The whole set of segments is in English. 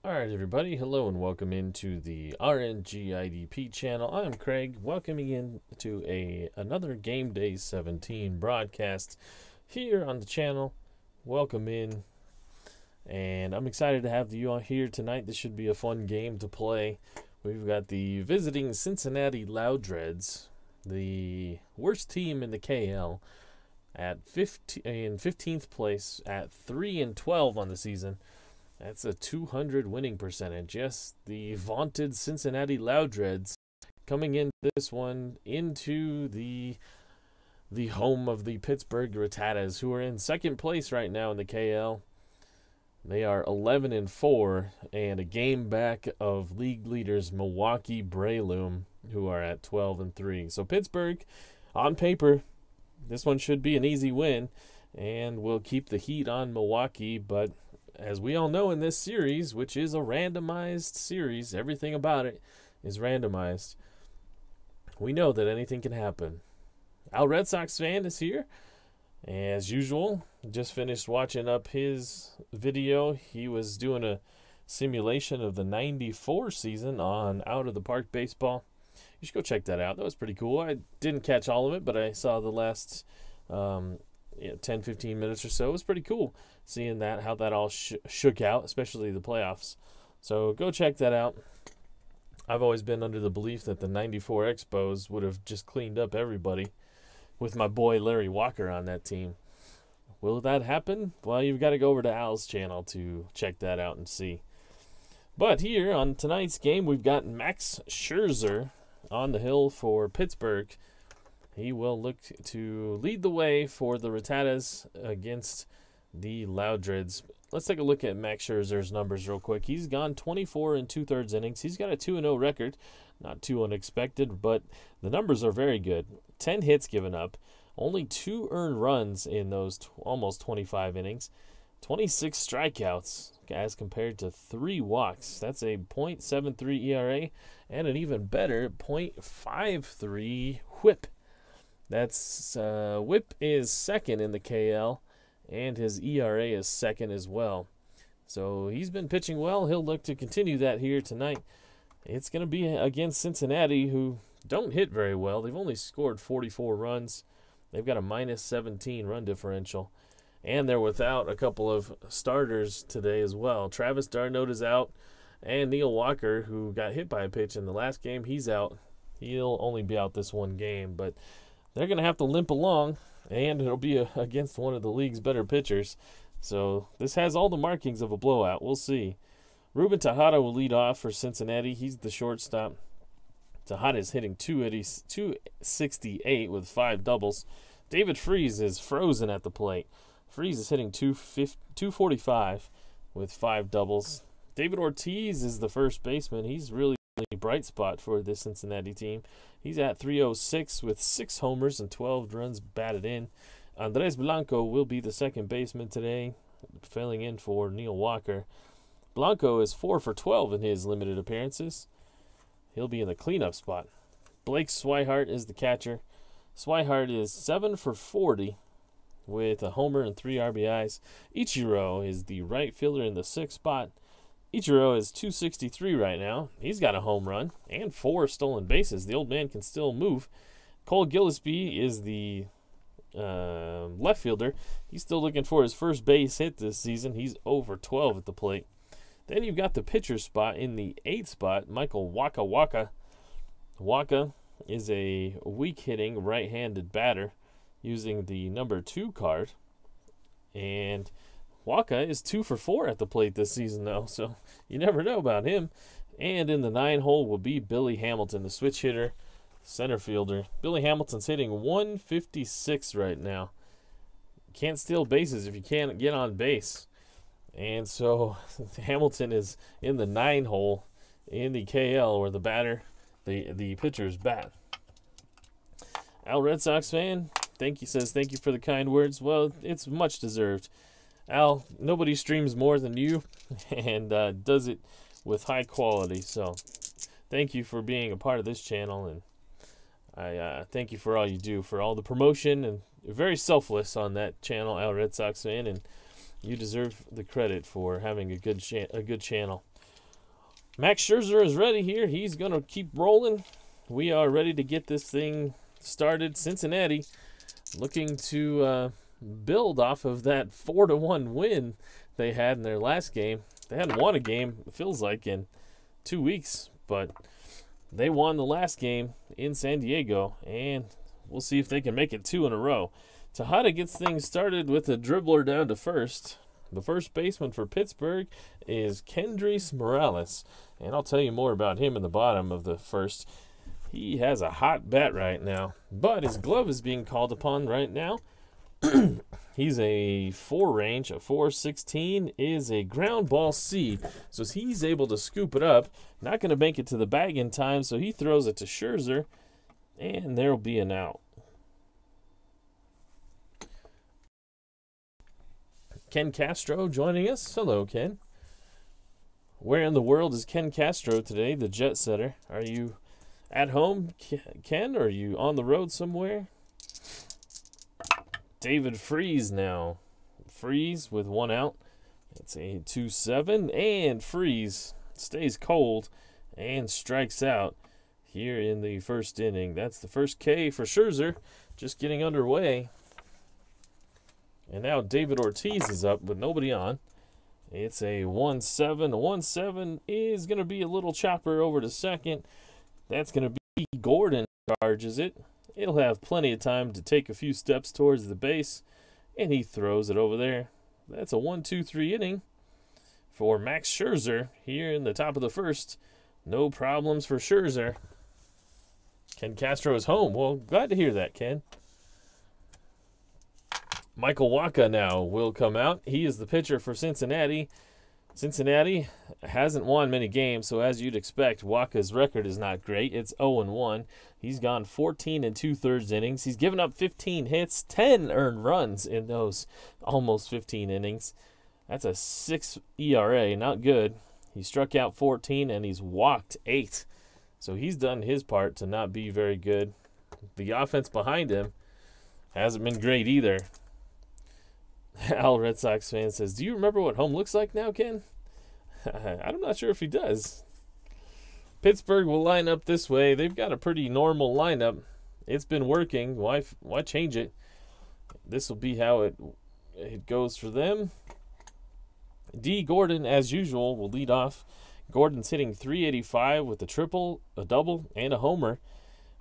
Alright everybody, hello and welcome into the RNGIDP channel. I'm Craig, welcoming in to another Game Day 17 broadcast here on the channel. Welcome in, and I'm excited to have you all here tonight. This should be a fun game to play. We've got the visiting Cincinnati Loudreds, the worst team in the KL, in 15th place at 3-12 on the season. That's a 200 winning percentage. Yes, the vaunted Cincinnati Loudreds coming in this one into the home of the Pittsburgh Rattatas, who are in second place right now in the KL. They are 11-4 and a game back of league leaders Milwaukee Breloom, who are at 12-3. So Pittsburgh, on paper, this one should be an easy win, and will keep the heat on Milwaukee, but as we all know in this series, which is a randomized series, everything about it is randomized. We know that anything can happen. Al Red Sox fan is here. As usual, just finished watching up his video. He was doing a simulation of the 94 season on Out of the Park Baseball. You should go check that out. That was pretty cool. I didn't catch all of it, but I saw the last 10-15 minutes or so. It was pretty cool seeing that, how that all shook out, especially the playoffs. So go check that out. I've always been under the belief that the 94 Expos would have just cleaned up everybody with my boy Larry Walker on that team. Will that happen? Well, you've got to go over to Al's channel to check that out and see. But here on tonight's game, we've got Max Scherzer on the hill for Pittsburgh. He will look to lead the way for the Rattatas against the Loudreds. Let's take a look at Max Scherzer's numbers real quick. He's gone 24 2/3 innings. He's got a 2-0 record. Not too unexpected, but the numbers are very good. 10 hits given up. Only 2 earned runs in those almost 25 innings. 26 strikeouts as compared to 3 walks. That's a .73 ERA and an even better .53 whip. That's whip is second in the KL, and his ERA is second as well. So he's been pitching well. He'll look to continue that here tonight. It's going to be against Cincinnati, who don't hit very well. They've only scored 44 runs. They've got a -17 run differential. And they're without a couple of starters today as well. Travis d'Arnaud is out, and Neil Walker, who got hit by a pitch in the last game, he's out. He'll only be out this one game, but they're going to have to limp along, and it'll be against one of the league's better pitchers. So this has all the markings of a blowout. We'll see. Ruben Tejada will lead off for Cincinnati. He's the shortstop. Tejada is hitting 268 with 5 doubles. David Freese is frozen at the plate. Freese is hitting 245 with 5 doubles. David Ortiz is the first baseman. He's really a bright spot for this Cincinnati team. He's at 306 with 6 homers and 12 runs batted in. Andres Blanco will be the second baseman today, filling in for Neil Walker. Blanco is 4 for 12 in his limited appearances. He'll be in the cleanup spot. Blake Swihart is the catcher. Swihart is 7 for 40 with a homer and 3 RBIs. Ichiro is the right fielder in the 6th spot. Ichiro is 263 right now. He's got a home run and 4 stolen bases. The old man can still move. Cole Gillespie is the left fielder. He's still looking for his first base hit this season. He's over 12 at the plate. Then you've got the pitcher spot in the 8th spot, Michael Waka. Waka is a weak-hitting right-handed batter using the number 2 card. And Waka is 2 for 4 at the plate this season, though, so you never know about him. And in the 9 hole will be Billy Hamilton, the switch hitter, center fielder. Billy Hamilton's hitting 156 right now. Can't steal bases if you can't get on base. And so Hamilton is in the 9 hole in the KL, where the pitchers bat. Al Red Sox fan, says thank you for the kind words. Well, it's much deserved. Al, nobody streams more than you, and does it with high quality. So thank you for being a part of this channel, and I thank you for all you do, for all the promotion, and you're very selfless on that channel, Al Red Sox fan, and you deserve the credit for having a good channel. Max Scherzer is ready here. He's going to keep rolling. We are ready to get this thing started. Cincinnati looking to build off of that 4-1 win they had in their last game. They hadn't won a game, it feels like, in 2 weeks, but they won the last game in San Diego, and we'll see if they can make it 2 in a row. Tejada gets things started with a dribbler down to first. The first baseman for Pittsburgh is Kendrys Morales, and I'll tell you more about him in the bottom of the first. He has a hot bat right now, but his glove is being called upon right now. He's a 4 range, a 4.16 is a ground ball seed, so he's able to scoop it up. Not going to make it to the bag in time, so he throws it to Scherzer, and there will be an out. Ken Castro joining us. Hello, Ken. Where in the world is Ken Castro today, the jet setter? Are you at home, Ken, or are you on the road somewhere? David Freese now. Freese with 1 out. It's a 2-7, and Freese stays cold and strikes out here in the first inning. That's the first K for Scherzer, just getting underway. And now David Ortiz is up with nobody on. It's a 1-7. A 1-7 is going to be a little chopper over to second. That's going to be Gordon charges it. It'll have plenty of time to take a few steps towards the base, and he throws it over there. That's a 1-2-3 inning for Max Scherzer here in the top of the first. No problems for Scherzer. Ken Castro is home. Well, glad to hear that, Ken. Michael Wacha now will come out. He is the pitcher for Cincinnati. Cincinnati hasn't won many games, so as you'd expect, Wacha's record is not great. It's 0-1. He's gone 14 2/3 innings. He's given up 15 hits, 10 earned runs in those almost 15 innings. That's a 6 ERA, not good. He struck out 14 and he's walked 8. So he's done his part to not be very good. The offense behind him hasn't been great either. Al Red Sox fan says, do you remember what home looks like now, Ken? I'm not sure if he does. Pittsburgh will line up this way. They've got a pretty normal lineup. It's been working. Why change it? This will be how it goes for them. D. Gordon, as usual, will lead off. Gordon's hitting .385 with a triple, a double, and a homer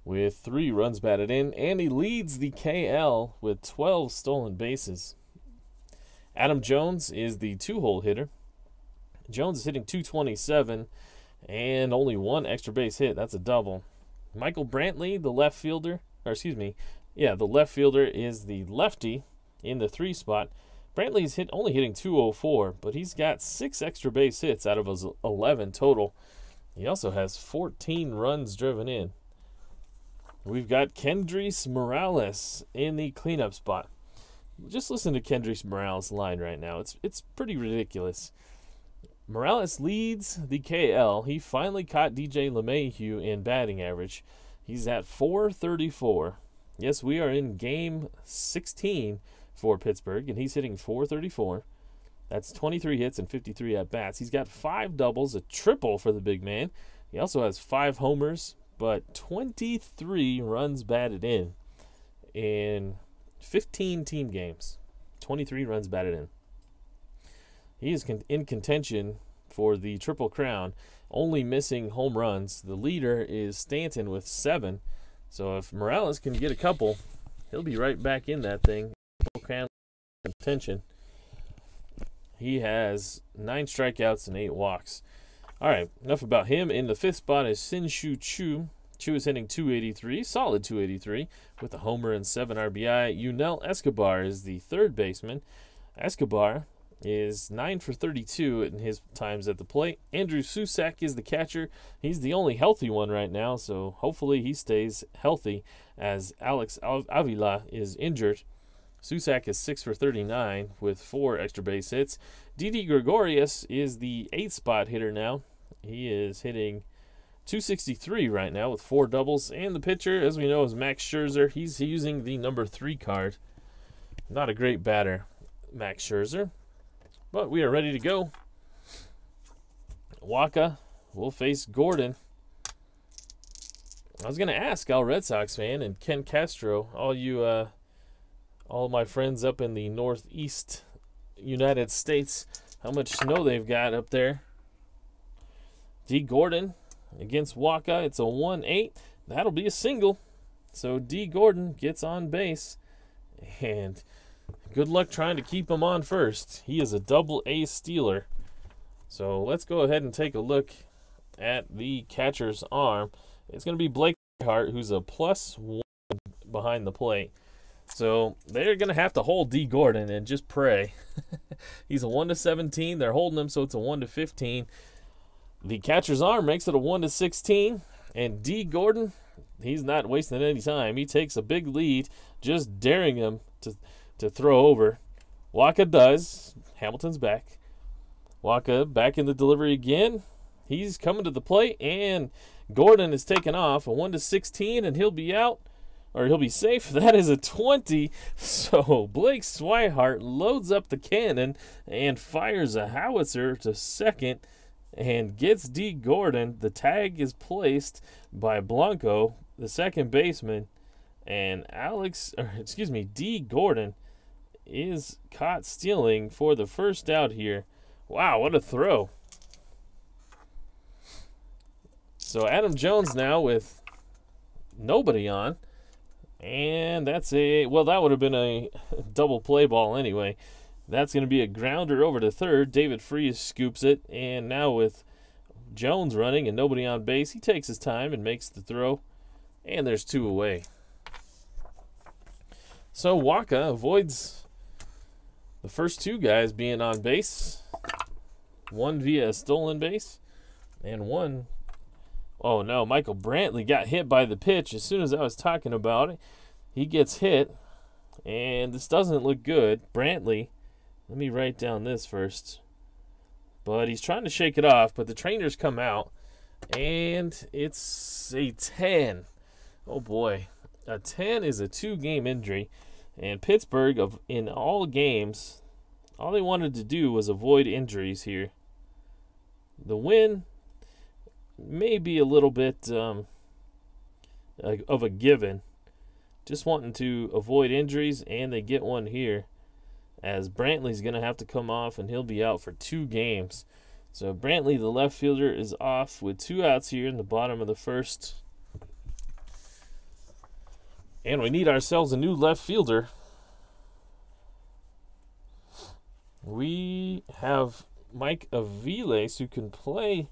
with 3 runs batted in, and he leads the KL with 12 stolen bases. Adam Jones is the 2-hole hitter. Jones is hitting .227 and only 1 extra base hit. That's a double. Michael Brantley, the left fielder, the left fielder is the lefty in the 3 spot. Brantley's only hitting .204, but he's got 6 extra base hits out of his 11 total. He also has 14 runs driven in. We've got Kendrys Morales in the cleanup spot. Just listen to Kendrys Morales' line right now. It's pretty ridiculous. Morales leads the KL. He finally caught DJ LeMahieu in batting average. He's at .434. Yes, we are in game 16 for Pittsburgh, and he's hitting .434. That's 23 hits and 53 at-bats. He's got 5 doubles, a triple for the big man. He also has 5 homers, but 23 runs batted in 15 team games. 23 runs batted in. He is in contention for the Triple Crown, only missing home runs. The leader is Stanton with 7. So if Morales can get a couple, he'll be right back in that thing. Triple Crown contention. He has 9 strikeouts and 8 walks. All right, enough about him. In the 5th spot is Sin-Shu Chu. Chu is hitting .283, solid .283, with a homer and 7 RBI. Yunel Escobar is the 3rd baseman. Escobar is 9 for 32 in his times at the plate. Andrew Susak is the catcher. He's the only healthy one right now, so hopefully he stays healthy as Alex Avila is injured. Susak is 6 for 39 with 4 extra base hits. Didi Gregorius is the 8th spot hitter now. He is hitting .263 right now with 4 doubles. And the pitcher, as we know, is Max Scherzer. He's using the number 3 card. Not a great batter, Max Scherzer. But we are ready to go. Wacha will face Gordon. I was going to ask Al Red Sox fan and Ken Castro, all my friends up in the Northeast United States, how much snow they've got up there. D. Gordon against Waka. It's a 1-8. That'll be a single. So D. Gordon gets on base. And good luck trying to keep him on first. He is a double-A stealer. So let's go ahead and take a look at the catcher's arm. It's going to be Blake Hart, who's a +1 behind the plate. So they're going to have to hold D. Gordon and just pray. He's a 1-17. They're holding him, so it's a 1-15. The catcher's arm makes it a 1-16. And D. Gordon, he's not wasting any time. He takes a big lead, just daring him to throw over. Waka does. Hamilton's back. Waka back in the delivery again. He's coming to the plate, and Gordon is taken off. A 1-16, and he'll be out, or he'll be safe. That is a 20. So Blake Swihart loads up the cannon and fires a howitzer to second and gets D. Gordon. The tag is placed by Blanco, the second baseman, and D. Gordon is caught stealing for the first out here. Wow, what a throw. So Adam Jones now with nobody on. And that's that would have been a double play ball anyway. That's going to be a grounder over to third. David Freese scoops it. And now with Jones running and nobody on base, he takes his time and makes the throw. And there's 2 away. So Waka avoids the first 2 guys being on base. One via a stolen base. And one... Oh no, Michael Brantley got hit by the pitch as soon as I was talking about it. He gets hit, and this doesn't look good. Brantley, let me write down this first. But he's trying to shake it off, but the trainers come out, and it's a 10. Oh boy, a 10 is a 2-game injury, and Pittsburgh, in all games, all they wanted to do was avoid injuries here. The win may be a little bit of a given. Just wanting to avoid injuries, and they get one here as Brantley's going to have to come off, and he'll be out for 2 games. So Brantley, the left fielder, is off with 2 outs here in the bottom of the first. And we need ourselves a new left fielder. We have Mike Aviles, who can play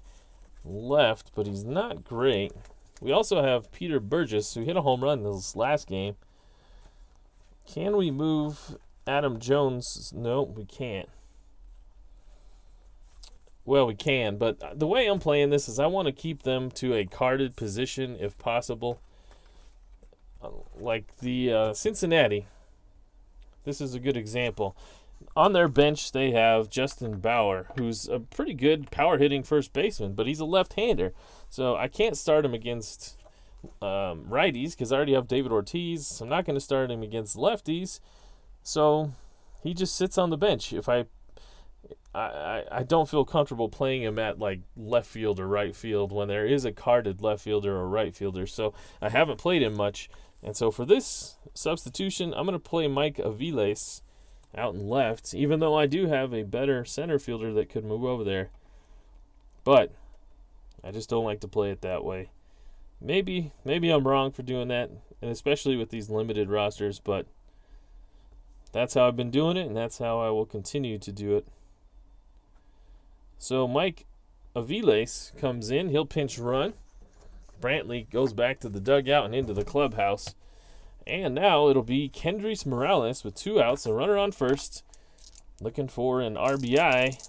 left, but he's not great. We also have Peter Burgess, who hit a home run in this last game. Can we move Adam Jones? No, we can't. Well, we can, but the way I'm playing this is I want to keep them to a carded position if possible. Like the Cincinnati. This is a good example. On their bench, they have Justin Bauer, who's a pretty good power-hitting first baseman, but he's a left-hander. So I can't start him against righties because I already have David Ortiz. I'm not going to start him against lefties. So he just sits on the bench. If I don't feel comfortable playing him at like left field or right field when there is a carded left fielder or right fielder. So I haven't played him much. And so for this substitution, I'm going to play Mike Aviles out and left, even though I do have a better center fielder that could move over there. But I just don't like to play it that way. Maybe I'm wrong for doing that, and especially with these limited rosters, but that's how I've been doing it, and that's how I will continue to do it. So Mike Aviles comes in. He'll pinch run. Brantley goes back to the dugout and into the clubhouse. And now it'll be Kendrys Morales with 2 outs, a runner on first. Looking for an RBI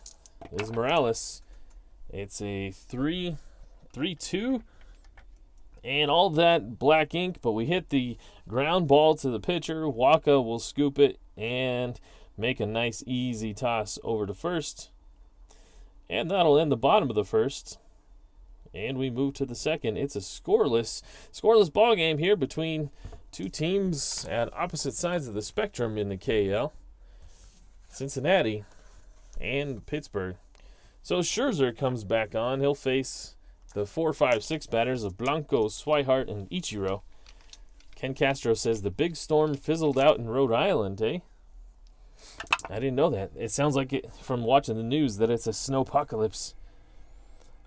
is Morales. It's a 3-2. And all that black ink, but we hit the ground ball to the pitcher. Waka will scoop it and make a nice easy toss over to first. And that'll end the bottom of the first. And we move to the second. It's a scoreless ball game here between 2 teams at opposite sides of the spectrum in the KL. Cincinnati and Pittsburgh. So Scherzer comes back on. He'll face the 4, 5, 6 batters of Blanco, Swihart, and Ichiro. Ken Castro says the big storm fizzled out in Rhode Island, eh? I didn't know that. It sounds like it from watching the news that it's a snowpocalypse.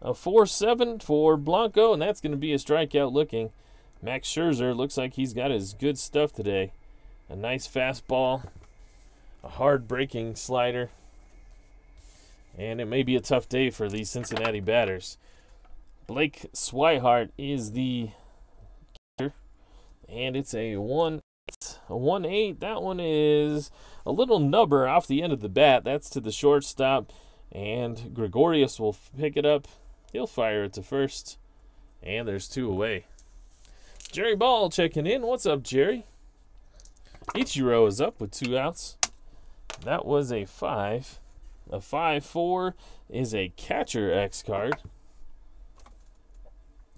A 4-7 for Blanco, and that's going to be a strikeout looking. Max Scherzer looks like he's got his good stuff today. A nice fastball, a hard breaking slider, and it may be a tough day for these Cincinnati batters. Blake Swihart is the catcher, and it's a 1-8. That one is a little nubber off the end of the bat. That's to the shortstop, and Gregorius will pick it up. He'll fire it to first, and there's 2 away. Jerry Ball checking in. What's up, Jerry? Ichiro is up with 2 outs. That was a 5. A 5-4 is a catcher X card.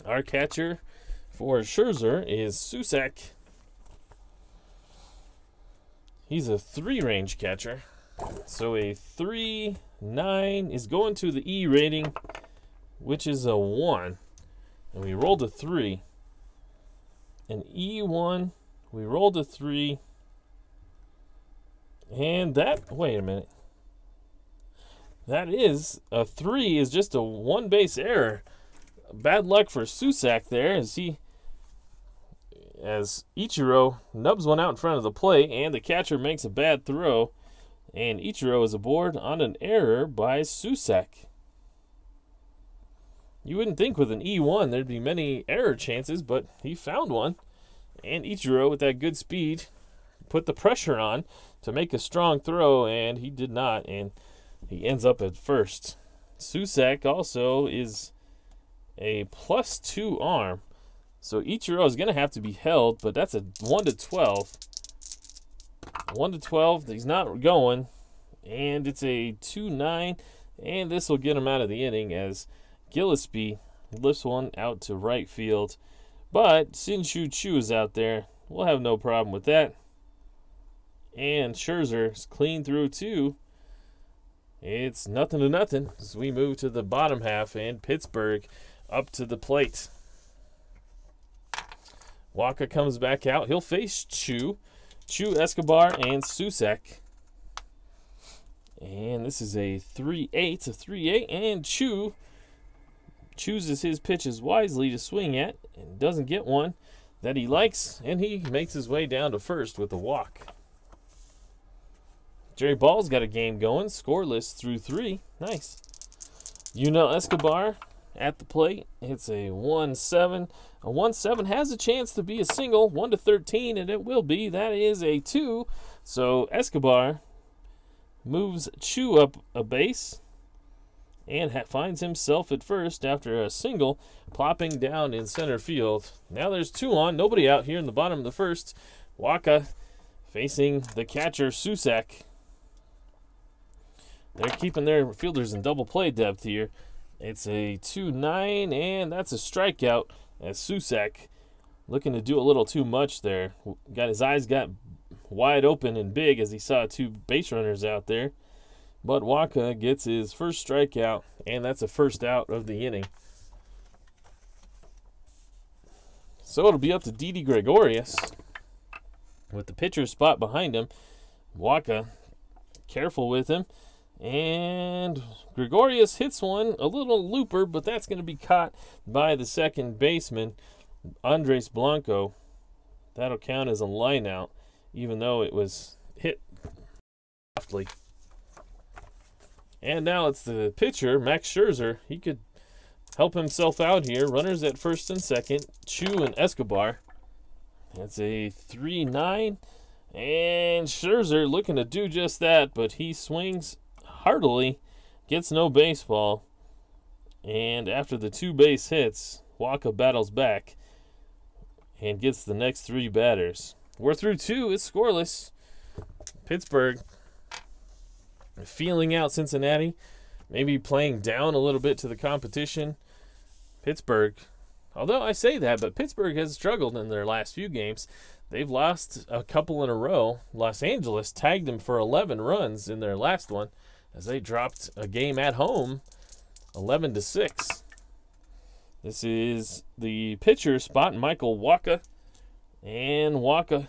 Our catcher for Scherzer is Susak. He's a 3-range catcher. So a 3-9 is going to the E rating, which is a 1. And we rolled a 3. An E1, we rolled a 3. And that, wait a minute. That is, a 3 is just a 1 base error. Bad luck for Susak there as Ichiro nubs one out in front of the plate, and the catcher makes a bad throw, and Ichiro is aboard on an error by Susak. You wouldn't think with an E1 there'd be many error chances, but he found one, and Ichiro with that good speed put the pressure on to make a strong throw, and he did not, and he ends up at first. Susak also is a +2 arm. So Ichiro is going to have to be held, but that's a 1-12. 1-12, he's not going, and it's a 2-9, and this will get him out of the inning as Gillespie lifts one out to right field. But Shin-Shu Chu is out there. We'll have no problem with that. And Scherzer's clean through 2. It's 0-0 as we move to the bottom half, and Pittsburgh up to the plate. Waka comes back out. He'll face Chu, Escobar, and Susak. And this is a 3-8, and Chu chooses his pitches wisely to swing at and doesn't get one that he likes, and he makes his way down to first with a walk. Jerry Ball's got a game going, scoreless through 3. Nice. Escobar at the plate. It's a 1-7. A 1-7 has a chance to be a single, 1-13, and it will be. That is a 2. So Escobar moves Chu up a base and finds himself at first after a single, plopping down in center field. Now there's 2 on, nobody out here in the bottom of the first. Waka facing the catcher, Susak. They're keeping their fielders in double play depth here. It's a 2-9, and that's a strikeout as Susak looking to do a little too much there. His eyes got wide open and big as he saw 2 base runners out there. But Waka gets his first strikeout, and that's a first out of the inning. So it'll be up to Didi Gregorius with the pitcher's spot behind him. Waka careful with him. And Gregorius hits one, a little looper, but that's going to be caught by the second baseman, Andres Blanco. That'll count as a line out, even though it was hit softly. And now it's the pitcher, Max Scherzer. He could help himself out here. Runners at first and second, Chu and Escobar. That's a 3-9. And Scherzer looking to do just that, but he swings heartily, gets no baseball, and after the 2 base hits, Waka battles back and gets the next 3 batters. We're through 2, it's scoreless. Pittsburgh feeling out Cincinnati, maybe playing down a little bit to the competition. Pittsburgh, although I say that, but Pittsburgh has struggled in their last few games. They've lost a couple in a row. Los Angeles tagged them for 11 runs in their last one, as they dropped a game at home 11-6. This is the pitcher spot, Michael Wacha. And Wacha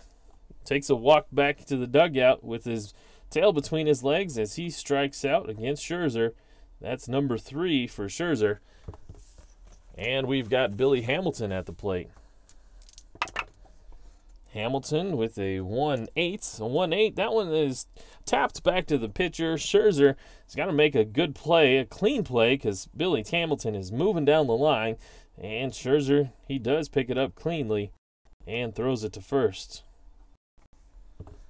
takes a walk back to the dugout with his tail between his legs as he strikes out against Scherzer. That's number 3 for Scherzer. And we've got Billy Hamilton at the plate. Hamilton with a 1-8. A 1-8. That one is tapped back to the pitcher. Scherzer has got to make a good play, a clean play, because Billy Hamilton is moving down the line. And Scherzer, he does pick it up cleanly and throws it to first.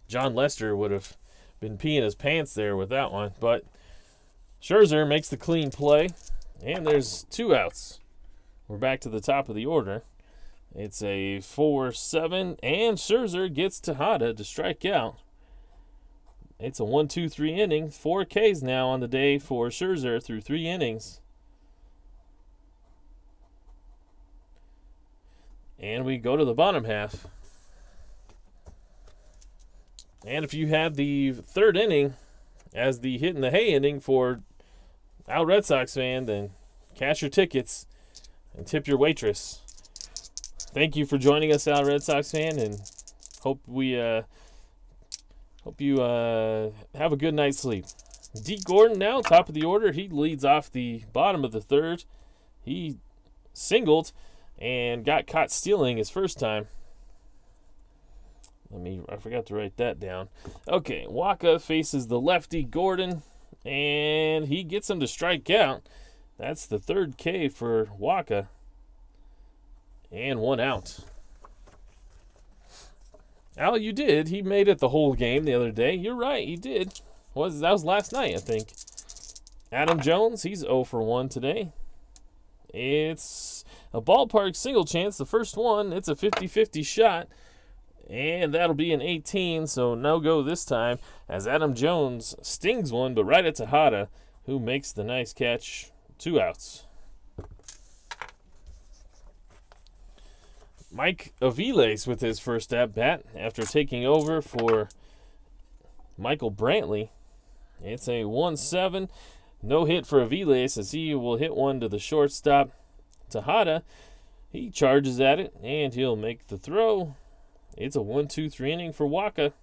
John Lester would have been peeing his pants there with that one, but Scherzer makes the clean play, and there's 2 outs. We're back to the top of the order. It's a 4-7, and Scherzer gets Tejada to strike out. It's a 1-2-3 inning. 4 Ks now on the day for Scherzer through 3 innings. And we go to the bottom half. And if you had the 3rd inning as the hit in the hay inning for Al Red Sox fan, then cash your tickets and tip your waitress. Thank you for joining us, Al Red Sox fan, and hope you have a good night's sleep. Deke Gordon now, top of the order. He leads off the bottom of the 3rd. He singled and got caught stealing his first time. I forgot to write that down. Okay, Wacha faces the lefty Gordon, and he gets him to strike out. That's the 3rd K for Wacha. And 1 out. Al, you did. He made it the whole game the other day. You're right, he did. That was last night, I think. Adam Jones, he's 0 for 1 today. It's a ballpark single chance. The first one, it's a 50-50 shot. And that'll be an 18, so no go this time as Adam Jones stings one, but right at Tejada, who makes the nice catch. 2 outs. Mike Aviles with his first at-bat after taking over for Michael Brantley. It's a 1-7. No hit for Aviles as he will hit one to the shortstop. Tejada, he charges at it, and he'll make the throw. It's a 1-2-3 inning for Wacha.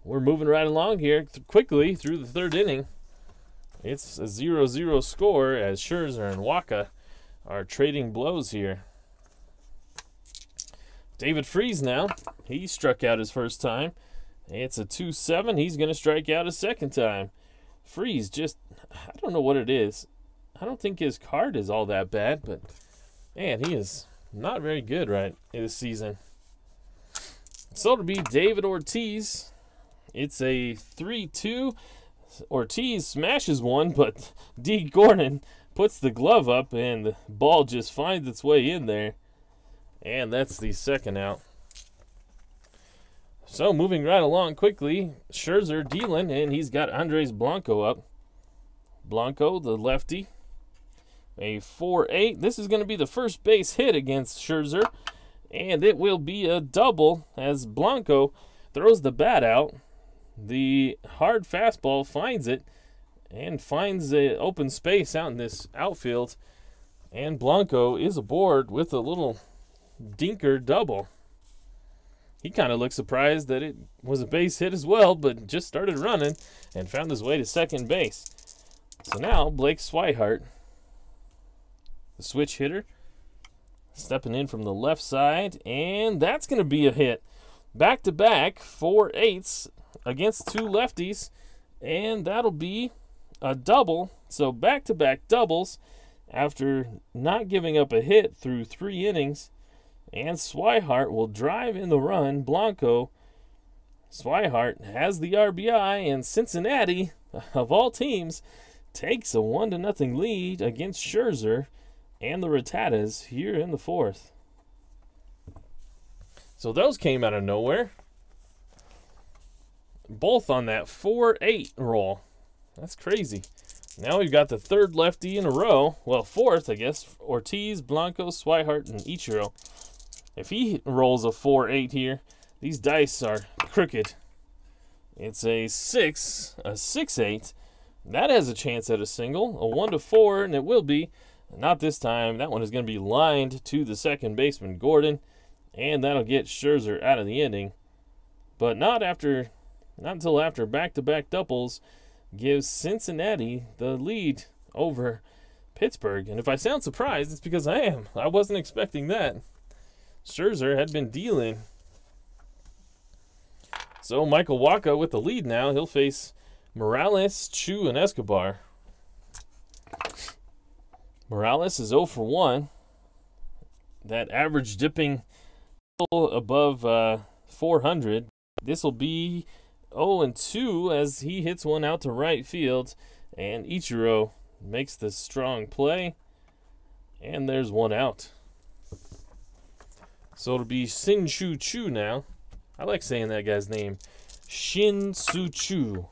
We're moving right along here quickly through the 3rd inning. It's a 0-0 score as Scherzer and Wacha are trading blows here. David Freese now. He struck out his first time. It's a 2-7. He's going to strike out a second time. Freese just, I don't know what it is. I don't think his card is all that bad, but man, he is not very good right this season. So to be David Ortiz, it's a 3-2. Ortiz smashes one, but Deke Gordon puts the glove up, and the ball just finds its way in there. And that's the 2nd out. So moving right along quickly, Scherzer dealing, and he's got Andres Blanco up. Blanco, the lefty, a 4-8. This is going to be the first base hit against Scherzer, and it will be a double as Blanco throws the bat out. The hard fastball finds it and finds an open space out in this outfield, and Blanco is aboard with a little dinker double. He kind of looked surprised that it was a base hit as well, but just started running and found his way to second base. So now Blake Swihart, the switch hitter, stepping in from the left side, and that's going to be a hit. Back-to-back 4-8s against 2 lefties, and that'll be a double. So back-to-back doubles after not giving up a hit through 3 innings. And Swihart will drive in the run. Blanco. Swihart has the RBI, and Cincinnati, of all teams, takes a 1-0 lead against Scherzer and the Rattatas here in the 4th. So those came out of nowhere. Both on that 4-8 roll. That's crazy. Now we've got the 3rd lefty in a row. Well, 4th, I guess. Ortiz, Blanco, Swihart, and Ichiro. If he rolls a 4-8 here, these dice are crooked. It's a 6, a 6-8. That has a chance at a single, a 1-4, and it will be Not this time. That one is going to be lined to the second baseman, Gordon, and that'll get Scherzer out of the inning. But not until after back-to-back doubles gives Cincinnati the lead over Pittsburgh. And if I sound surprised, it's because I am. I wasn't expecting that. Scherzer had been dealing. So Michael Wacha with the lead now. He'll face Morales, Chu, and Escobar. Morales is 0 for 1. That average dipping above 400. This will be 0 and 2 as he hits one out to right field. And Ichiro makes the strong play. And there's one out. So it'll be Shin-Soo Choo now. I like saying that guy's name. Shin-Soo Choo.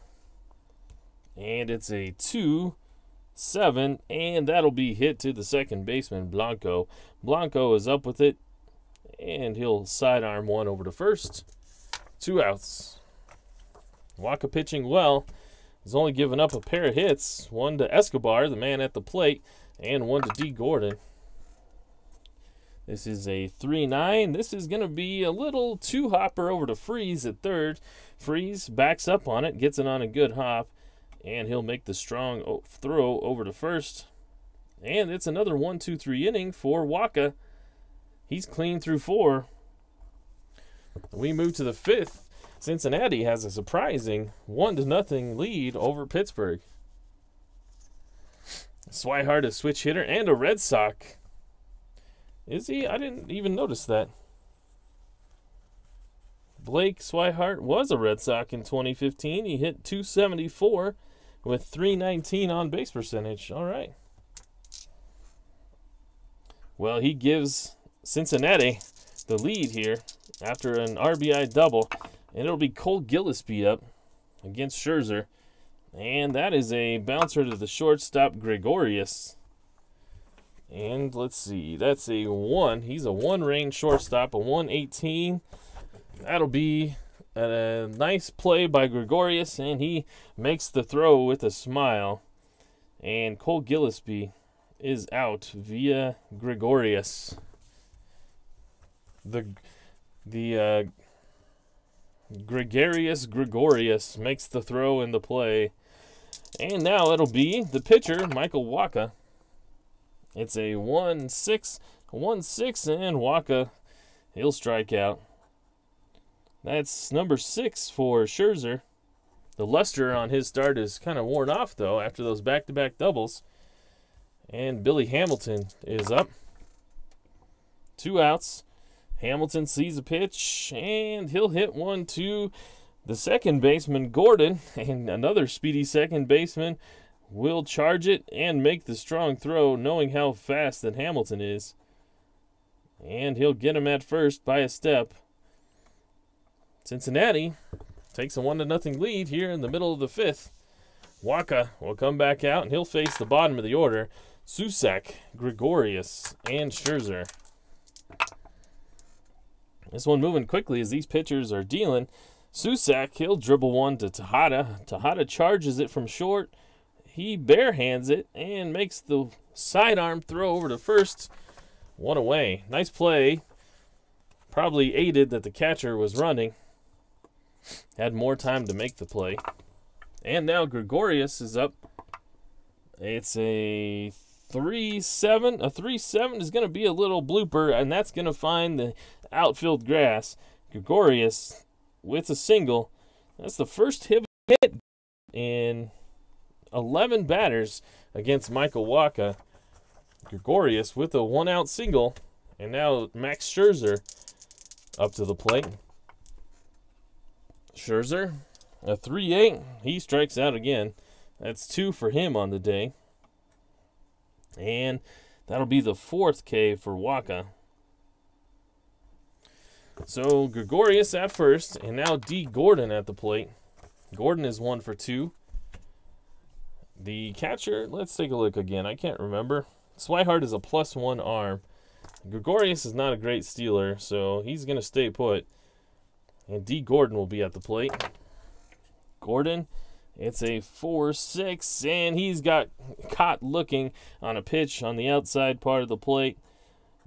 And it's a 2-7, and that'll be hit to the second baseman, Blanco. Blanco is up with it, and he'll sidearm one over to first. 2 outs. Wacha pitching well. He's only given up a pair of hits. One to Escobar, the man at the plate, and one to D. Gordon. This is a 3-9. This is going to be a little two-hopper over to Freeze at third. Freeze backs up on it, gets it on a good hop, and he'll make the strong throw over to first. And it's another 1-2-3 inning for Wacha. He's clean through 4. We move to the 5th. Cincinnati has a surprising 1-0 lead over Pittsburgh. Swihart a switch hitter and a Red Sox. Is he? I didn't even notice that. Blake Swihart was a Red Sox in 2015. He hit .274 with .319 on base percentage. All right. Well, he gives Cincinnati the lead here after an RBI double. And it'll be Cole Gillespie up against Scherzer. And that is a bouncer to the shortstop, Gregorius. And let's see, that's a 1. He's a 1-range shortstop, a 118. That'll be a nice play by Gregorius, and he makes the throw with a smile. And Cole Gillespie is out via Gregorius. The Gregorius makes the throw in the play. And now it'll be the pitcher, Michael Wacha. It's a 1-6, and Wacha, he'll strike out. That's number 6 for Scherzer. The luster on his start is kind of worn off, though, after those back-to-back doubles. And Billy Hamilton is up. 2 outs. Hamilton sees a pitch, and he'll hit one to the second baseman, Gordon. And another speedy second baseman will charge it and make the strong throw, knowing how fast that Hamilton is. And he'll get him at first by a step. Cincinnati takes a 1-0 lead here in the middle of the 5th. Wacha will come back out, and he'll face the bottom of the order. Susak, Gregorius, and Scherzer. This one moving quickly as these pitchers are dealing. Susak, he'll dribble one to Tejada. Tejada charges it from short. He barehands it and makes the sidearm throw over to first. 1 away. Nice play. Probably aided that the catcher was running. Had more time to make the play. And now Gregorius is up. It's a 3-7. A 3-7 is going to be a little blooper, and that's going to find the outfield grass. Gregorius with a single. That's the first hit in 11 batters against Michael Wacha. Gregorius with a 1-out single. And now Max Scherzer up to the plate. Scherzer, a 3-8. He strikes out again. That's 2 for him on the day. And that'll be the 4th K for Wacha. So Gregorius at first, and now D. Gordon at the plate. Gordon is 1 for 2. The catcher, let's take a look again. I can't remember. Swihart is a +1 arm. Gregorius is not a great stealer, so he's going to stay put. And D. Gordon will be at the plate. Gordon It's a 4-6, and he's got caught looking on a pitch on the outside part of the plate.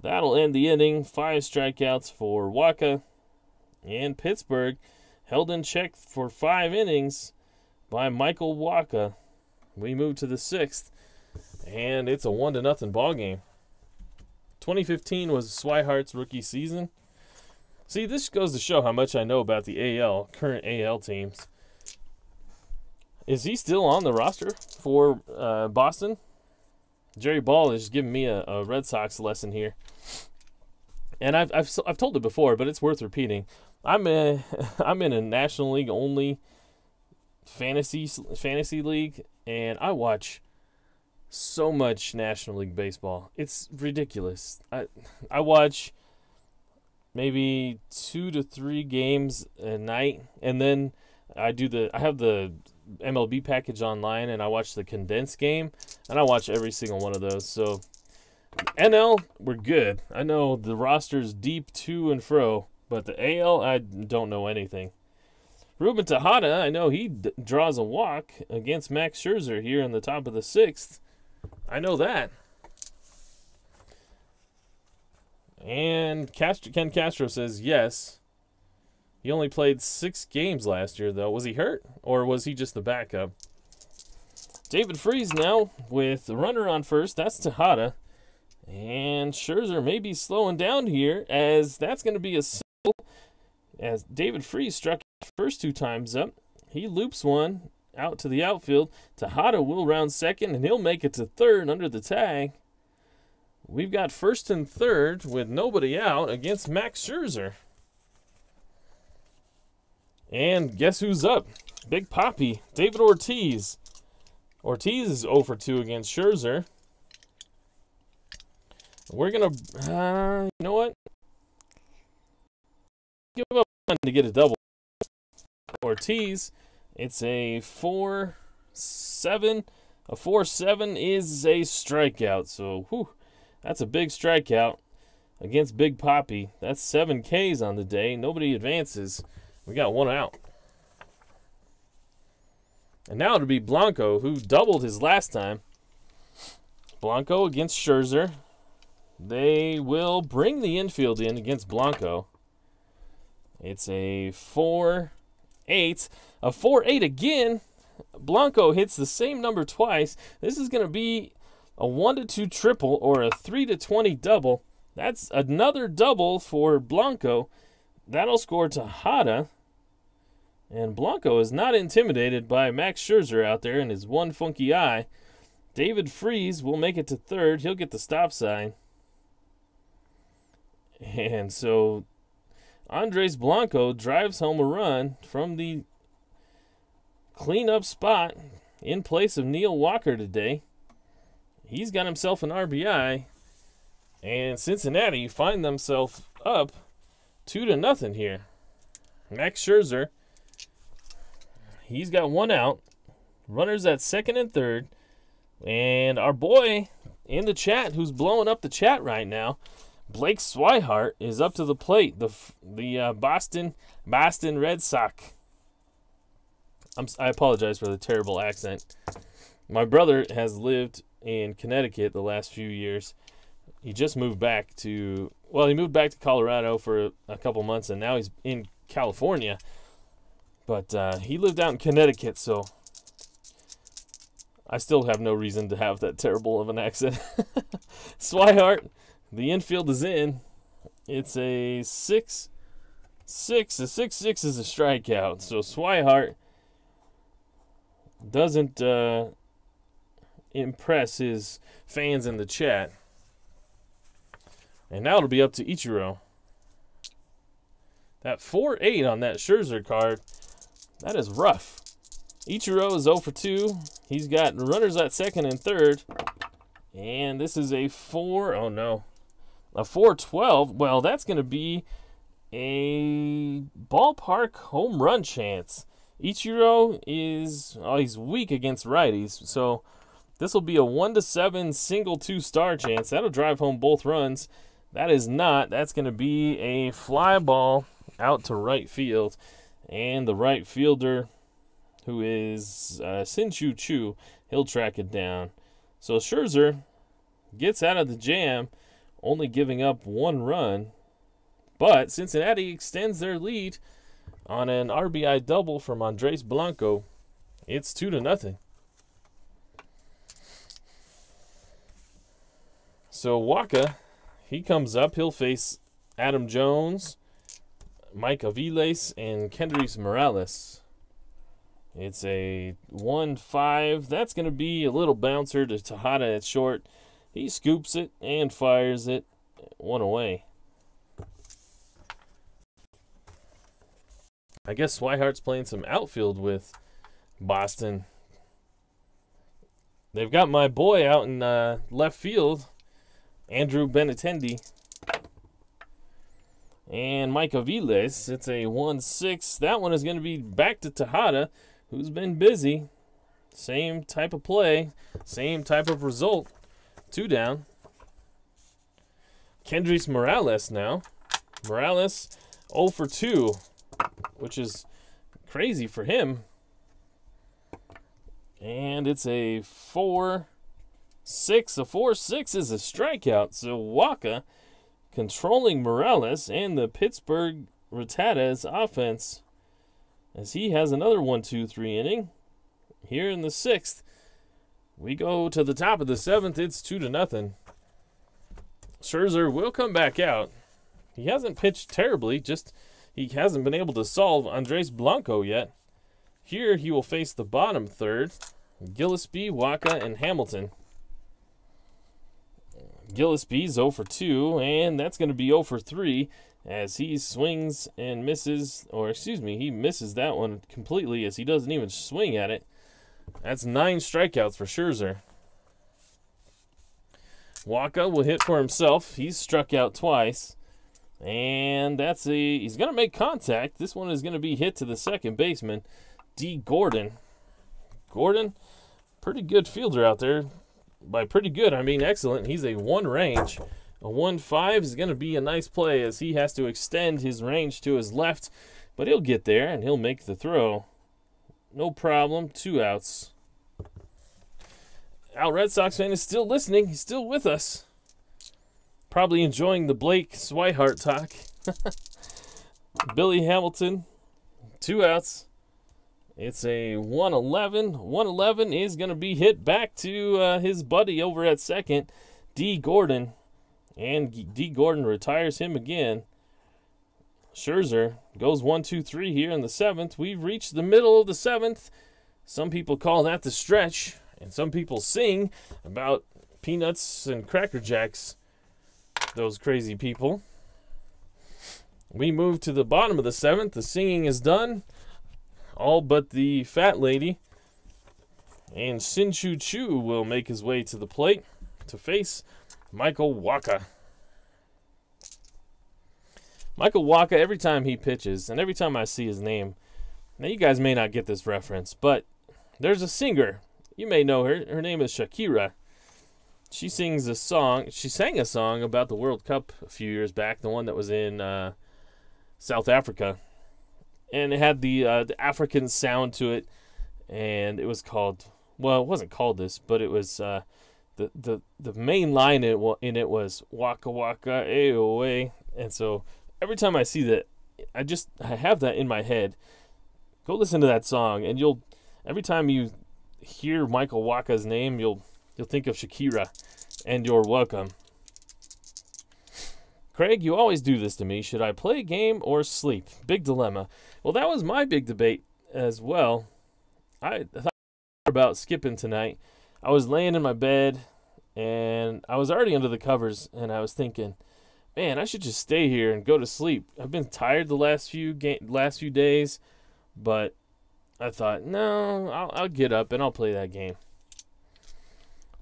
That'll end the inning. 5 strikeouts for Wacha. And Pittsburgh held in check for 5 innings by Michael Wacha. We move to the 6th, and it's a 1-0 ball game. 2015 was Swihart's rookie season. See, this goes to show how much I know about the AL, current AL teams. Is he still on the roster for Boston? Jerry Ball is giving me a Red Sox lesson here. And I've told it before, but it's worth repeating. I'm in a National League only fantasy league, and I watch so much National League baseball. It's ridiculous. I watch maybe 2 to 3 games a night, and then I have the MLB package online, and I watch the condensed game, and I watch every single one of those. So NL, we're good. I know the roster's deep to and fro, but the AL, I don't know anything. Ruben Tejada, I know he draws a walk against Max Scherzer here in the top of the 6th. I know that. And Ken Castro says yes. He only played 6 games last year, though. Was he hurt, or was he just the backup? David Freese now with the runner on first. That's Tejada. And Scherzer may be slowing down here, as that's going to be a single. As David Freese struck the first 2 times up, he loops one out to the outfield. Tejada will round second, and he'll make it to third under the tag. We've got first and third with nobody out against Max Scherzer. And guess who's up? Big Papi, David Ortiz. Ortiz is 0 for 2 against Scherzer. We're going to, you know what? Give up one to get a double. Ortiz, it's a 4-7. A 4-7 is a strikeout. So, whew, that's a big strikeout against Big Papi. That's 7 Ks on the day. Nobody advances. We got 1 out. And now it'll be Blanco, who doubled his last time. Blanco against Scherzer. They will bring the infield in against Blanco. It's a 4-8. A 4-8 again. Blanco hits the same number twice. This is going to be a 1-2 triple or a 3-20 double. That's another double for Blanco. That'll score Tejada. And Blanco is not intimidated by Max Scherzer out there in his one funky eye. David Freese will make it to third. He'll get the stop sign. And so Andres Blanco drives home a run from the cleanup spot in place of Neil Walker today. He's got himself an RBI. And Cincinnati find themselves up 2-0 here. Max Scherzer, he's got 1 out. Runners at second and third. And our boy in the chat, who's blowing up the chat right now, Blake Swihart, is up to the plate. The Boston Red Sox. I apologize for the terrible accent. My brother has lived in Connecticut the last few years. He just moved back to, well, he moved back to Colorado for a couple months, and now he's in California. But he lived out in Connecticut, so I still have no reason to have that terrible of an accent. Swihart, the infield is in. It's a 6-6. A 6-6 is a strikeout. So Swihart doesn't impress his fans in the chat. And now it'll be up to Ichiro. That 4-8 on that Scherzer card, that is rough. Ichiro is 0 for 2. He's got runners at second and third. And this is a 4-12. Well, that's going to be a ballpark home run chance. Ichiro is, he's weak against righties. So this will be a 1-7 single 2-star chance. That'll drive home both runs. That is not. That's going to be a fly ball out to right field. And the right fielder who is Sin-Chu Chu. He'll track it down. So Scherzer gets out of the jam, only giving up 1 run. But Cincinnati extends their lead on an RBI double from Andres Blanco. It's 2-0. So Waka, he comes up. He'll face Adam Jones, Mike Aviles, and Kendrys Morales. It's a 1-5. That's going to be a little bouncer to Tejada at short. He scoops it and fires it 1 away. I guess Swihart's playing some outfield with Boston. They've got my boy out in left field, Andrew Benintendi. And Mike Aviles, it's a 1-6. That one is going to be back to Tejada, who's been busy. Same type of play, same type of result. 2 down. Kendrys Morales now. Morales 0 for 2, which is crazy for him. And it's a 4-6. A 4-6 is a strikeout. So Waka controlling Morales and the Pittsburgh Rattatas offense as he has another 1-2-3 inning. Here in the 6th, we go to the top of the 7th. It's 2-0. Scherzer will come back out. He hasn't pitched terribly, just he hasn't been able to solve Andres Blanco yet. Here he will face the bottom 3rd, Gillespie, Waka, and Hamilton. Gillespie's 0 for 2, and that's going to be 0 for 3 as he swings and misses, or excuse me, he misses that one completely as he doesn't even swing at it. That's 9 strikeouts for Scherzer. Waka will hit for himself. He's struck out twice, and he's going to make contact. This one is going to be hit to the second baseman, D. Gordon. Gordon, pretty good fielder out there. By pretty good, I mean excellent. He's a 1 range. A 1-5 is going to be a nice play as he has to extend his range to his left, but he'll get there and he'll make the throw. No problem. 2 outs. Al Red Sox fan is still listening. He's still with us. Probably enjoying the Blake Swihart talk. Billy Hamilton, 2 outs. It's a 1-11. 1-11 is going to be hit back to his buddy over at second, D. Gordon. And D. Gordon retires him again. Scherzer goes 1-2-3 here in the 7th. We've reached the middle of the 7th. Some people call that the stretch, and some people sing about peanuts and Cracker Jacks. Those crazy people. We move to the bottom of the 7th. The singing is done. All but the fat lady. And Sin-Chu Chu will make his way to the plate to face Michael Waka. Michael Waka, every time he pitches, and every time I see his name, now you guys may not get this reference, but there's a singer. You may know her. Her name is Shakira. She sings a song. She sang a song about the World Cup a few years back, the one that was in South Africa. And it had the African sound to it, and it was called, well, it wasn't called this, but it was, the main line in it was Waka Waka Aoe. And so every time I see that, I have that in my head. Go listen to that song, and every time you hear Michael Waka's name, you'll think of Shakira, and you're welcome. Craig, you always do this to me. Should I play a game or sleep? Big dilemma. Well, that was my big debate as well. I thought about skipping tonight. I was laying in my bed, and I was already under the covers, and I was thinking, man, I should just stay here and go to sleep. I've been tired the last few days, but I thought, no, I'll get up and I'll play that game.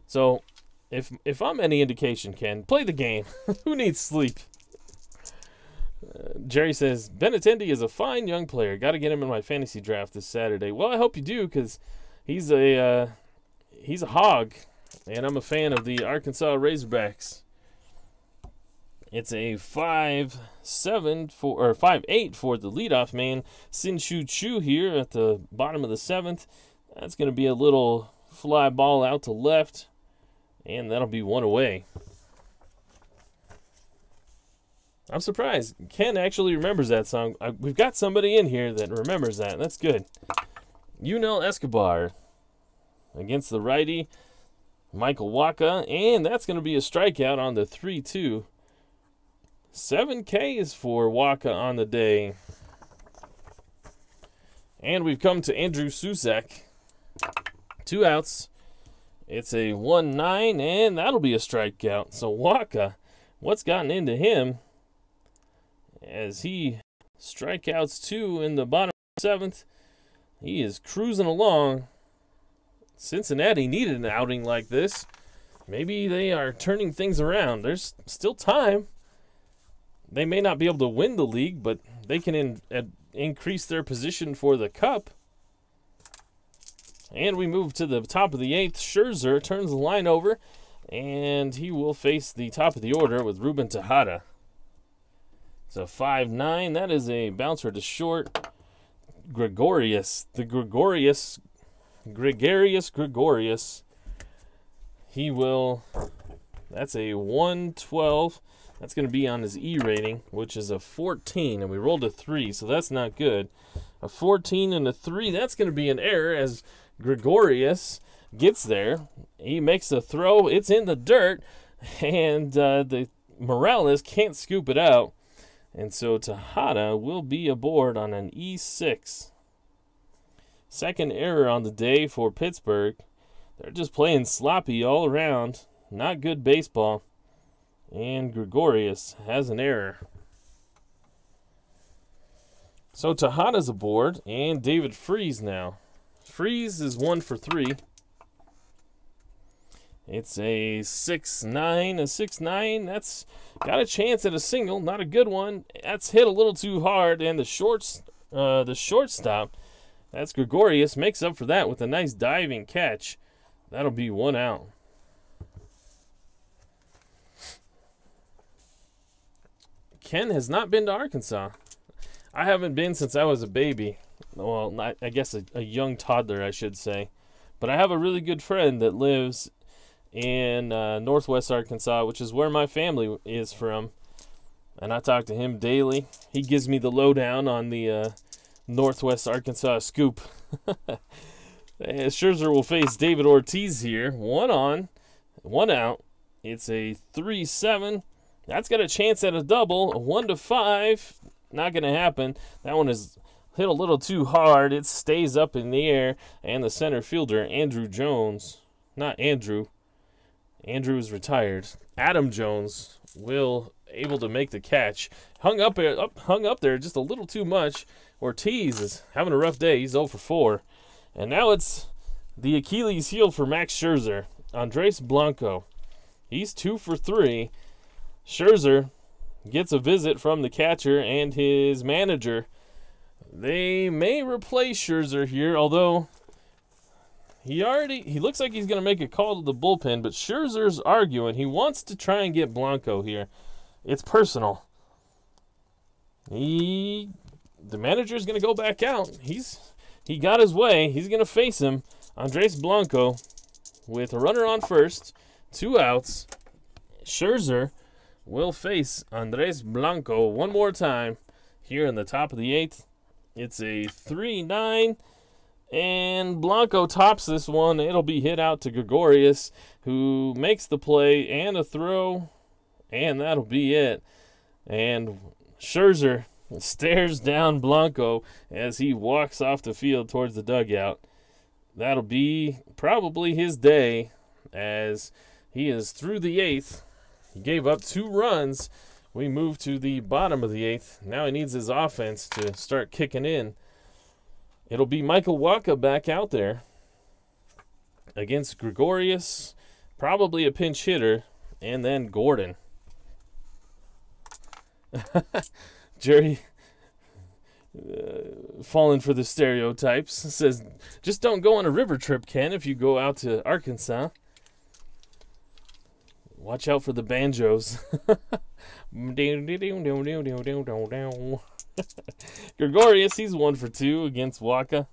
So, if I'm any indication, Ken, play the game. Who needs sleep? Jerry says, Benintendi is a fine young player. Got to get him in my fantasy draft this Saturday. Well, I hope you do, because he's a hog, and I'm a fan of the Arkansas Razorbacks. It's a 5-7 or 5-8 for the leadoff man, Sin Chu Chu here at the bottom of the 7th. That's going to be a little fly ball out to left, and that'll be one away. I'm surprised. Ken actually remembers that song. We've got somebody in here that remembers that. That's good. Yunel Escobar against the righty, Michael Wacha, and that's going to be a strikeout on the 3-2. 7 Ks for Wacha on the day. And we've come to Andrew Susak. 2 outs. It's a 1-9, and that'll be a strikeout. So Wacha, what's gotten into him as he strikeouts 2 in the bottom of the 7th? He is cruising along. Cincinnati needed an outing like this. Maybe they are turning things around. There's still time. They may not be able to win the league, but they can increase their position for the cup. And we move to the top of the 8th. Scherzer turns the line over, and he will face the top of the order with Ruben Tejada. It's a 5-9. That is a bouncer to short. Gregorius. He will, that's a 112. That's going to be on his E rating, which is a 14, and we rolled a 3, so that's not good. A 14 and a 3, that's going to be an error as Gregorius gets there. He makes a throw. It's in the dirt, and the Morales can't scoop it out. And so Tejada will be aboard on an E6. Second error on the day for Pittsburgh. They're just playing sloppy all around. Not good baseball. And Gregorius has an error. So Tejada's aboard, and David Freese now. Freese is 1 for 3. It's a 6-9. A 6-9. That's got a chance at a single. Not a good one. That's hit a little too hard, and the shortstop, that's Gregorius, makes up for that with a nice diving catch. That'll be 1 out. Ken has not been to Arkansas. I haven't been since I was a baby. Well, I guess a young toddler, I should say. But I have a really good friend that lives in northwest Arkansas, which is where my family is from. And I talk to him daily. He gives me the lowdown on the northwest Arkansas scoop. Scherzer will face David Ortiz here. 1 on, 1 out. It's a 3-7. That's got a chance at a double. A 1-5. Not going to happen. That one is hit a little too hard. It stays up in the air. And the center fielder, Andrew Jones. Not Andrew. Andrew is retired. Adam Jones will able to make the catch. Hung up there just a little too much. Ortiz is having a rough day. He's 0 for 4. And now it's the Achilles heel for Max Scherzer. Andres Blanco. He's 2 for 3. Scherzer gets a visit from the catcher and his manager. They may replace Scherzer here, although he looks like he's going to make a call to the bullpen, but Scherzer's arguing. He wants to try and get Blanco here. It's personal. The manager's going to go back out. He got his way. He's going to face him. Andres Blanco with a runner on first, 2 outs. Scherzer will face Andres Blanco one more time here in the top of the 8th. It's a 3-9, and Blanco tops this one. It'll be hit out to Gregorius, who makes the play and a throw, and that'll be it. And Scherzer stares down Blanco as he walks off the field towards the dugout. That'll be probably his day as he is through the 8th. He gave up 2 runs. We move to the bottom of the 8th. Now he needs his offense to start kicking in. It'll be Michael Wacha back out there against Gregorius, probably a pinch hitter, and then Gordon. Jerry, falling for the stereotypes, says, just don't go on a river trip, Ken, if you go out to Arkansas. Watch out for the banjos. Gregorius, he's 1 for 2 against Waka.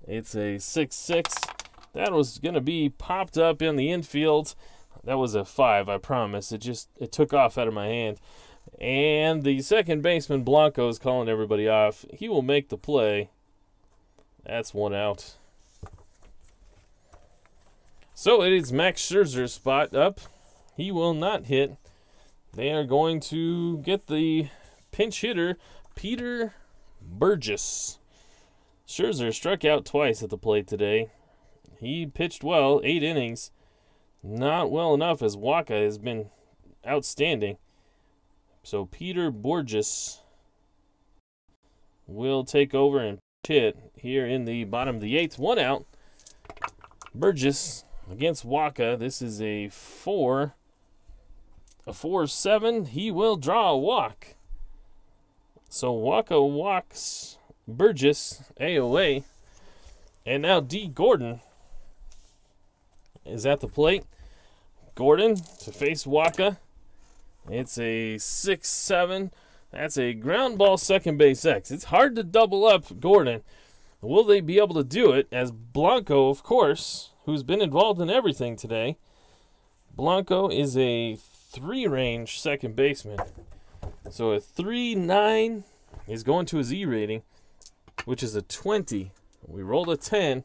It's a 6-6. That was going to be popped up in the infield. That was a 5, I promise. It took off out of my hand. And the second baseman, Blanco, is calling everybody off. He will make the play. That's 1 out. So it is Max Scherzer's spot up. He will not hit. They are going to get the pinch hitter, Peter Burgess. Scherzer struck out twice at the plate today. He pitched well, 8 innings. Not well enough, as Waka has been outstanding. So Peter Burgess will take over and hit here in the bottom of the 8th. 1 out. Burgess against Waka. This is a 4-7. He will draw a walk. So Waka walks Burgess, AOA. And now D. Gordon is at the plate. Gordon to face Waka. It's a 6-7. That's a ground ball second base X. It's hard to double up Gordon. Will they be able to do it? As Blanco, of course, who's been involved in everything today. Blanco is a 3-range second baseman. So a 3-9 is going to his E rating, which is a 20. We rolled a 10.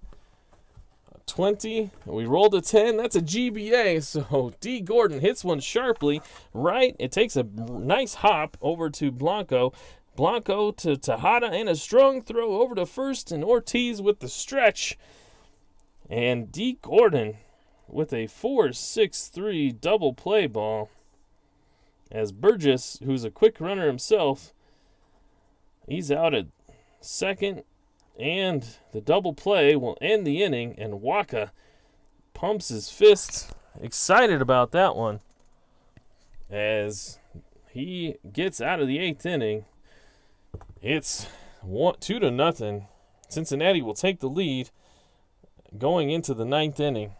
20. We rolled a 10. That's a GBA. So D. Gordon hits one sharply right. It takes a nice hop over to Blanco. Blanco to Tejada, and a strong throw over to first, and Ortiz with the stretch. And D. Gordon with a 4-6-3 double play ball. As Burgess, who's a quick runner himself, he's out at second. And the double play will end the inning, and Waka pumps his fist, excited about that one, as he gets out of the 8th inning. It's 2-0. Cincinnati will take the lead going into the 9th inning.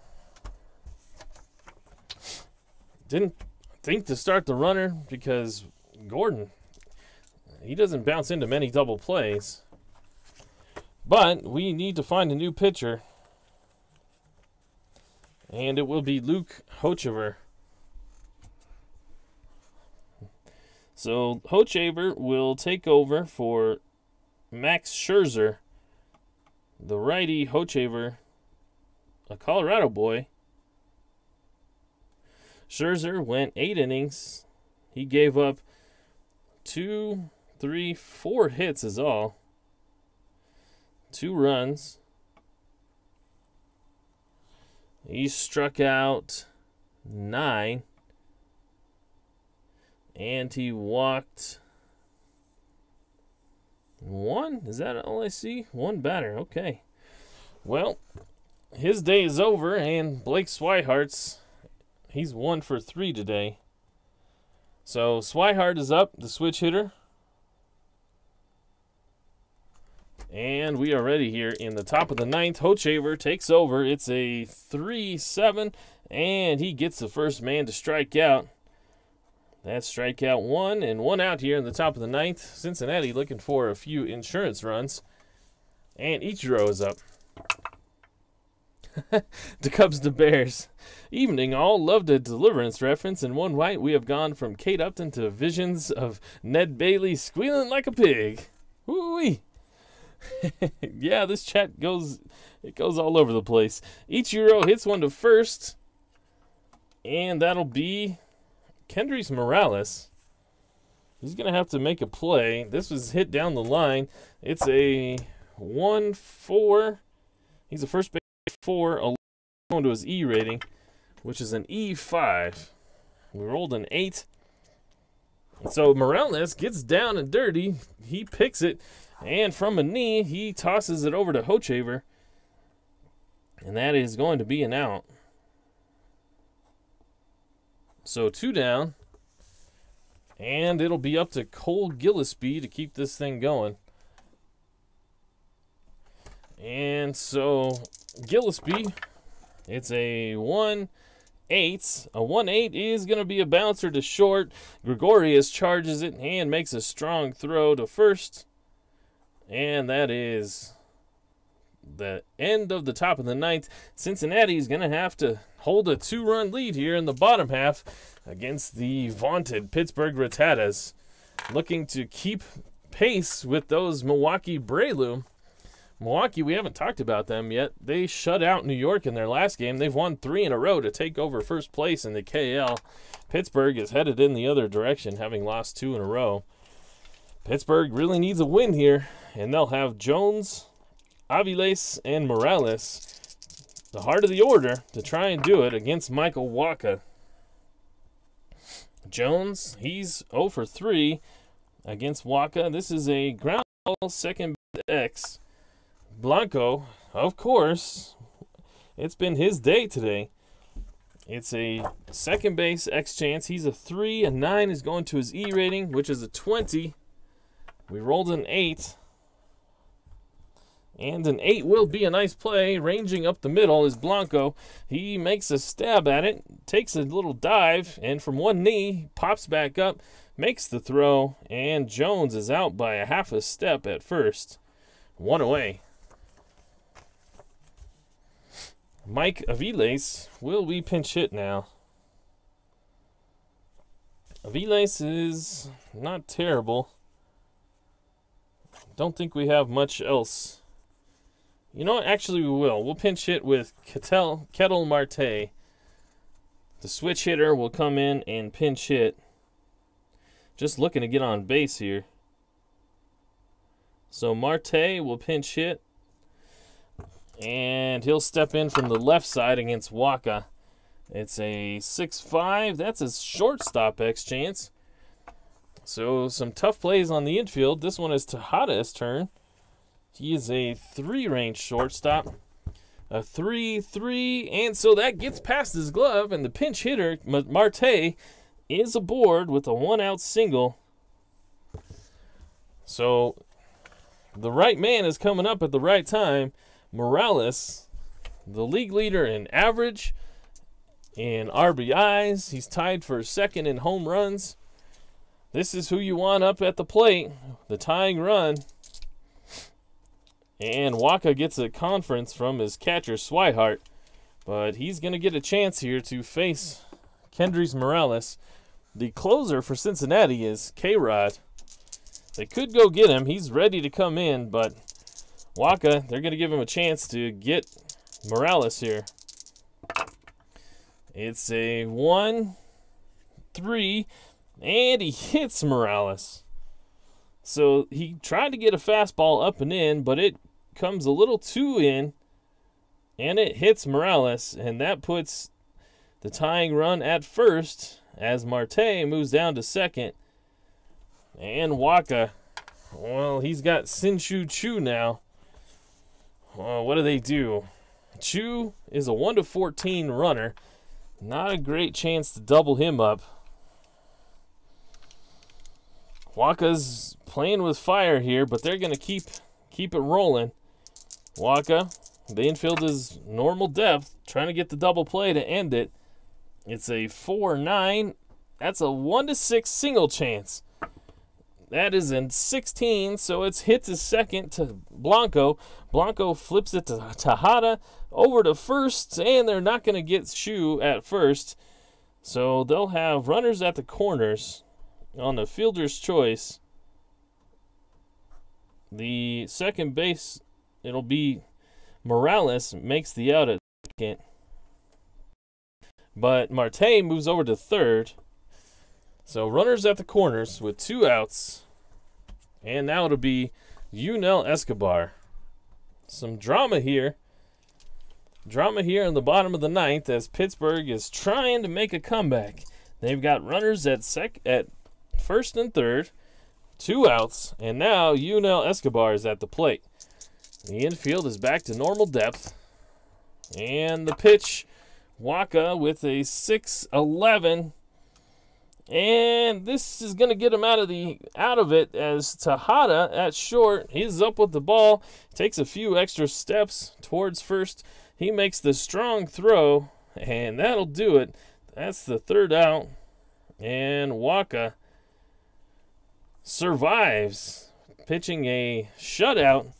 Didn't think to start the runner because Gordon, he doesn't bounce into many double plays. But we need to find a new pitcher, and it will be Luke Hochevar. So Hochevar will take over for Max Scherzer. The righty Hochevar, a Colorado boy. Scherzer went 8 innings. He gave up 4 hits is all. 2 runs. He struck out 9. And he walked 1. Is that all I see? 1 batter. Okay. Well, his day is over, and Blake Swihart's, he's 1 for 3 today. So Swihart is up, the switch hitter. And we are ready here in the top of the 9th. Hochevar takes over. It's a 3-7, and he gets the first man to strike out. That's strikeout 1, and 1 out here in the top of the 9th. Cincinnati looking for a few insurance runs. And Ichiro is up. The Cubs to Bears. Evening all, loved a Deliverance reference. In one white, we have gone from Kate Upton to visions of Ned Bailey squealing like a pig. Woo-wee. Yeah, this chat goes all over the place. Ichiro hits one to first, and that'll be Kendrys Morales. He's going to have to make a play. This was hit down the line. It's a 1-4. He's a first base 4, going to his E rating, which is an E5. We rolled an 8. So Morales gets down and dirty. He picks it. And from a knee, he tosses it over to Hochevar. And that is going to be an out. So 2 down. And it'll be up to Cole Gillespie to keep this thing going. And so Gillespie, it's a 1-8 1-8. A 1-8 is going to be a bouncer to short. Gregorius charges it and makes a strong throw to first. And that is the end of the top of the ninth. Cincinnati is going to have to hold a 2-run lead here in the bottom half against the vaunted Pittsburgh Rattatas, looking to keep pace with those Milwaukee Breloom. Milwaukee, we haven't talked about them yet. They shut out New York in their last game. They've won 3 in a row to take over first place in the KL. Pittsburgh is headed in the other direction, having lost 2 in a row. Pittsburgh really needs a win here, and they'll have Jones, Aviles, and Morales, the heart of the order, to try and do it against Michael Wacha. Jones, he's 0 for 3 against Wacha. This is a ground ball second X. Blanco, of course, it's been his day today. It's a second base X chance. He's a 3. A 9 is going to his E rating, which is a 20. We rolled an 8. And an 8 will be a nice play. Ranging up the middle is Blanco. He makes a stab at it, takes a little dive, and from one knee, pops back up, makes the throw, and Jones is out by a half a step at first. 1 away. Mike Aviles will be pinch hit now. Aviles is not terrible. Don't think we have much else. You know what? Actually, we will. We'll pinch hit with Kettle Marte. The switch hitter will come in and pinch hit. Just looking to get on base here. So Marte will pinch hit. And he'll step in from the left side against Wacha. It's a 6-5. That's a shortstop X chance. So some tough plays on the infield. This one is Tejada's turn. He is a 3-range shortstop. A 3-3. And so that gets past his glove. And the pinch hitter, Marte, is aboard with a 1-out single. So the right man is coming up at the right time. Morales, the league leader in average, in RBIs. He's tied for second in home runs. This is who you want up at the plate, the tying run. And Wacha gets a conference from his catcher, Swihart. But he's going to get a chance here to face Kendrys Morales. The closer for Cincinnati is K-Rod. They could go get him. He's ready to come in, but Wacha, they're going to give him a chance to get Morales here. It's a 1-3, and he hits Morales. So he tried to get a fastball up and in, but it comes a little too in, and it hits Morales, and that puts the tying run at first as Marte moves down to second. And Wacha, well, he's got Sinshu Chu now. What do they do? Chu is a 1-14 runner. Not a great chance to double him up. Wacha's playing with fire here, but they're going to keep it rolling. Wacha, the infield is normal depth, trying to get the double play to end it. It's a 4-9. That's a 1-6 single chance. That is in 16, so it's hit to second to Blanco. Blanco flips it to Tejada, over to first, and they're not going to get Shu at first. So they'll have runners at the corners on the fielder's choice. The second base, it'll be Morales, makes the out at second. But Marte moves over to third. So runners at the corners with 2 outs. And now it'll be Yunel Escobar. Some drama here. Drama here in the bottom of the ninth as Pittsburgh is trying to make a comeback. They've got runners at first and third. 2 outs. And now Yunel Escobar is at the plate. The infield is back to normal depth. And the pitch, Wacha with a 6-11. And this is going to get him out of it as Tejada at short. He's up with the ball. Takes a few extra steps towards first. He makes the strong throw. And that'll do it. That's the third out. And Waka survives, pitching a shutout.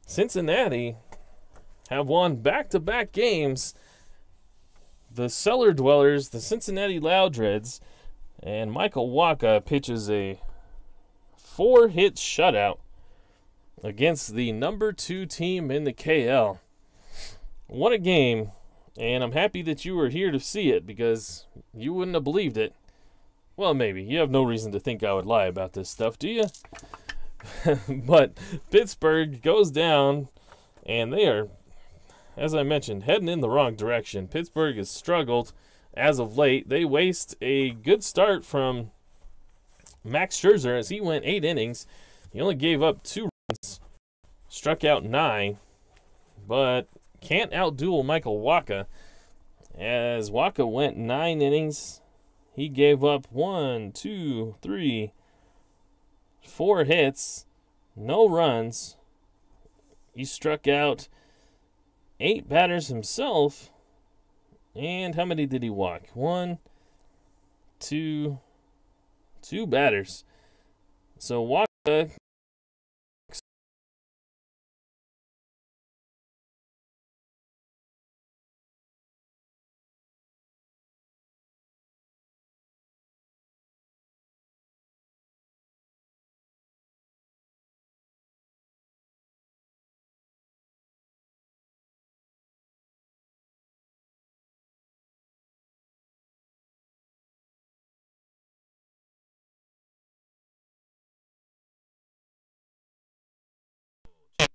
Cincinnati have won back-to-back games. The Cellar Dwellers, the Cincinnati Loudreds, and Michael Waka pitches a 4-hit shutout against the number 2 team in the KL. What a game, and I'm happy that you were here to see it because you wouldn't have believed it. Well, maybe. You have no reason to think I would lie about this stuff, do you? But Pittsburgh goes down, and they are, as I mentioned, heading in the wrong direction. Pittsburgh has struggled as of late. They waste a good start from Max Scherzer as he went 8 innings. He only gave up 2 runs, struck out 9, but can't outduel Michael Waka as Waka went 9 innings. He gave up 1, 2, 3, 4 hits, no runs. He struck out 8 batters himself. And how many did he walk? 1, 2 batters. So Waka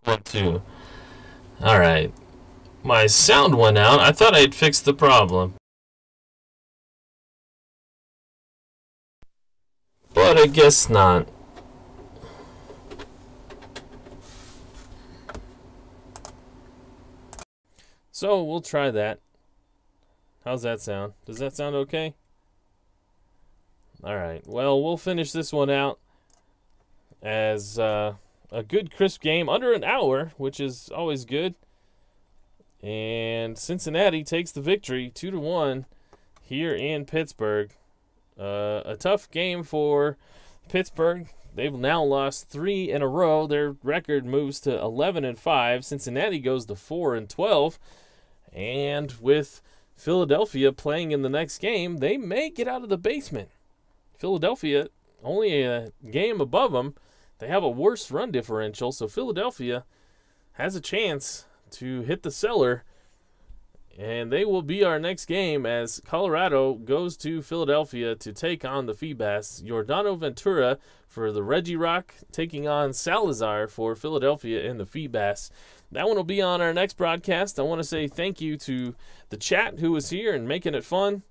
One, two. All right. My sound went out. I thought I'd fixed the problem, but I guess not. So we'll try that. How's that sound? Does that sound okay? All right. Well, we'll finish this one out as a good crisp game, under an hour, which is always good. And Cincinnati takes the victory 2-1 here in Pittsburgh. A tough game for Pittsburgh. They've now lost 3 in a row. Their record moves to 11-5. Cincinnati goes to 4-12. And with Philadelphia playing in the next game, they may get out of the basement. Philadelphia only a game above them. They have a worse run differential, so Philadelphia has a chance to hit the cellar, and they will be our next game as Colorado goes to Philadelphia to take on the Feebas. Giordano Ventura for the Reggie Rock taking on Salazar for Philadelphia in the Feebas. That one will be on our next broadcast. I want to say thank you to the chat who was here and making it fun.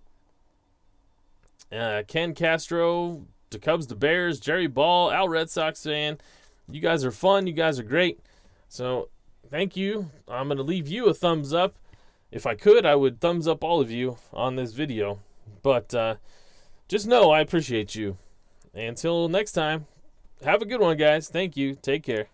Ken Castro, the Cubs, the Bears, Jerry Ball, Al Red Sox fan. You guys are fun. You guys are great. So thank you. I'm going to leave you a thumbs up. If I could, I would thumbs up all of you on this video. But just know I appreciate you. Until next time, have a good one, guys. Thank you. Take care.